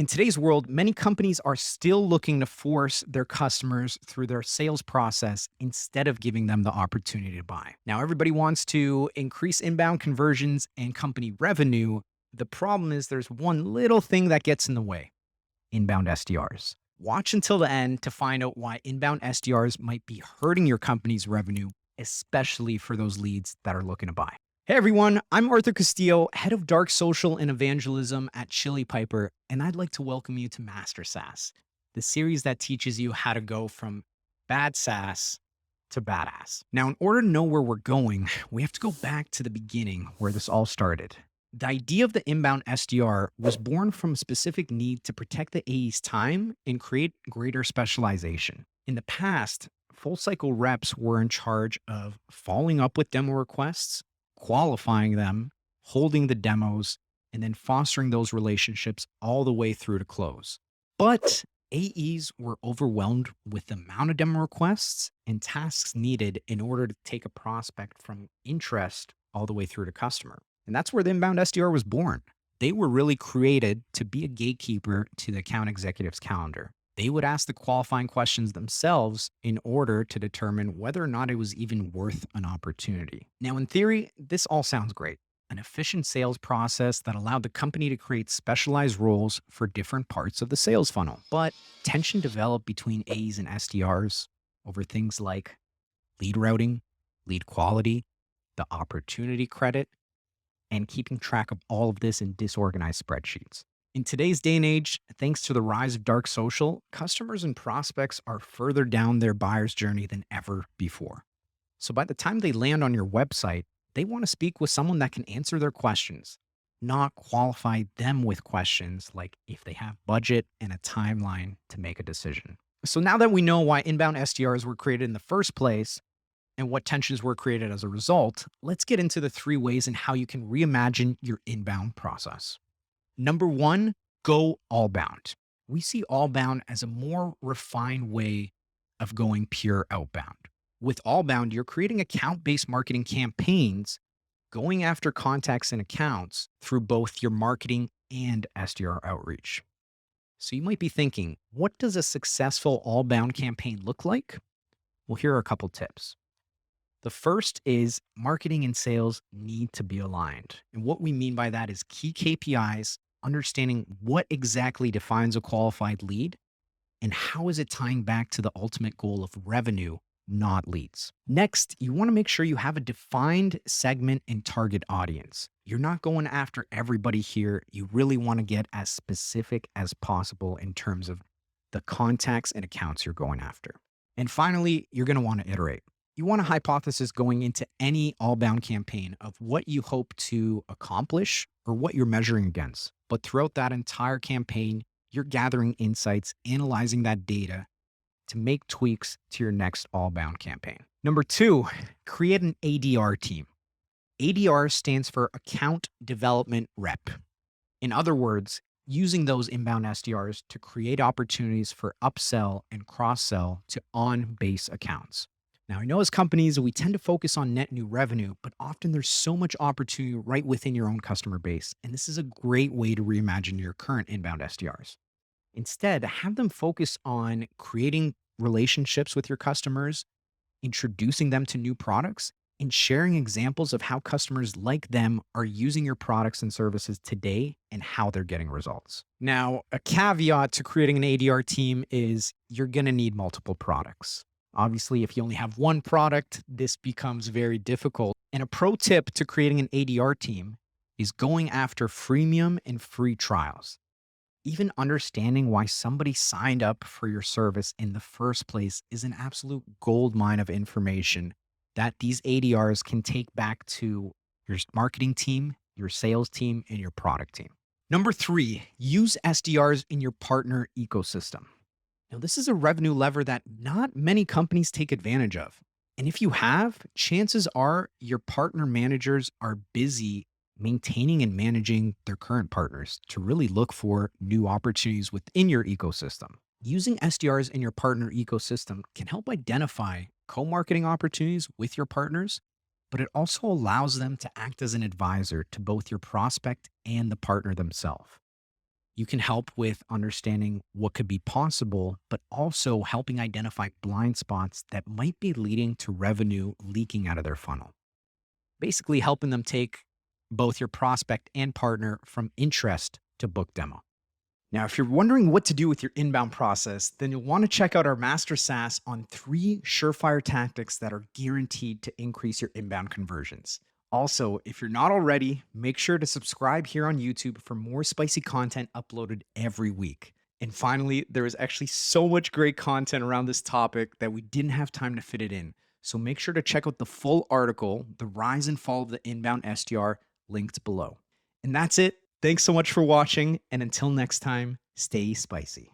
In today's world, many companies are still looking to force their customers through their sales process instead of giving them the opportunity to buy. Now, everybody wants to increase inbound conversions and company revenue. The problem is there's one little thing that gets in the way: inbound SDRs. Watch until the end to find out why inbound SDRs might be hurting your company's revenue, especially for those leads that are looking to buy. Hey everyone, I'm Arthur Castillo, head of dark social and evangelism at Chili Piper, and I'd like to welcome you to MasterSaaS, the series that teaches you how to go from bad SaaS to badass. Now, in order to know where we're going, we have to go back to the beginning where this all started. The idea of the inbound SDR was born from a specific need to protect the AE's time and create greater specialization. In the past, full cycle reps were in charge of following up with demo requests, qualifying them, holding the demos, and then fostering those relationships all the way through to close. But AEs were overwhelmed with the amount of demo requests and tasks needed in order to take a prospect from interest all the way through to customer. And that's where the inbound SDR was born. They were really created to be a gatekeeper to the account executive's calendar. They would ask the qualifying questions themselves in order to determine whether or not it was even worth an opportunity. Now, in theory, this all sounds great. An efficient sales process that allowed the company to create specialized roles for different parts of the sales funnel. But tension developed between A's and SDRs over things like lead routing, lead quality, the opportunity credit, and keeping track of all of this in disorganized spreadsheets. In today's day and age, thanks to the rise of dark social, customers and prospects are further down their buyer's journey than ever before. So by the time they land on your website, they want to speak with someone that can answer their questions, not qualify them with questions like if they have budget and a timeline to make a decision. So now that we know why inbound SDRs were created in the first place and what tensions were created as a result, let's get into the 3 ways in how you can reimagine your inbound process. Number 1, go allbound. We see allbound as a more refined way of going pure outbound. With allbound, you're creating account-based marketing campaigns, going after contacts and accounts through both your marketing and SDR outreach. So you might be thinking, what does a successful allbound campaign look like? Well, here are a couple tips. The first is marketing and sales need to be aligned. And what we mean by that is key KPIs, understanding what exactly defines a qualified lead and how is it tying back to the ultimate goal of revenue, not leads. Next, you want to make sure you have a defined segment and target audience. You're not going after everybody here. You really want to get as specific as possible in terms of the contacts and accounts you're going after. And finally, you're going to want to iterate. You want a hypothesis going into any allbound campaign of what you hope to accomplish or what you're measuring against. But throughout that entire campaign, you're gathering insights, analyzing that data to make tweaks to your next allbound campaign. Number 2, create an ADR team. ADR stands for Account Development Rep. In other words, using those inbound SDRs to create opportunities for upsell and cross-sell to on-base accounts. Now, I know as companies, we tend to focus on net new revenue, but often there's so much opportunity right within your own customer base. And this is a great way to reimagine your current inbound SDRs. Instead, have them focus on creating relationships with your customers, introducing them to new products, and sharing examples of how customers like them are using your products and services today and how they're getting results. Now, a caveat to creating an ADR team is you're going to need multiple products. Obviously, if you only have one product, this becomes very difficult. And a pro tip to creating an ADR team is going after freemium and free trials. Even understanding why somebody signed up for your service in the first place is an absolute gold mine of information that these ADRs can take back to your marketing team, your sales team, and your product team. Number 3, use SDRs in your partner ecosystem. Now, this is a revenue lever that not many companies take advantage of. And if you have, chances are your partner managers are busy maintaining and managing their current partners to really look for new opportunities within your ecosystem. Using SDRs in your partner ecosystem can help identify co-marketing opportunities with your partners, but it also allows them to act as an advisor to both your prospect and the partner themselves. You can help with understanding what could be possible, but also helping identify blind spots that might be leading to revenue leaking out of their funnel. Basically, helping them take both your prospect and partner from interest to book demo. Now, if you're wondering what to do with your inbound process, then you'll want to check out our MasterSaaS on 3 surefire tactics that are guaranteed to increase your inbound conversions. Also, if you're not already, make sure to subscribe here on YouTube for more spicy content uploaded every week. And finally, there is actually so much great content around this topic that we didn't have time to fit it in. So make sure to check out the full article, The Rise and Fall of the Inbound SDR, linked below. And that's it. Thanks so much for watching. And until next time, stay spicy.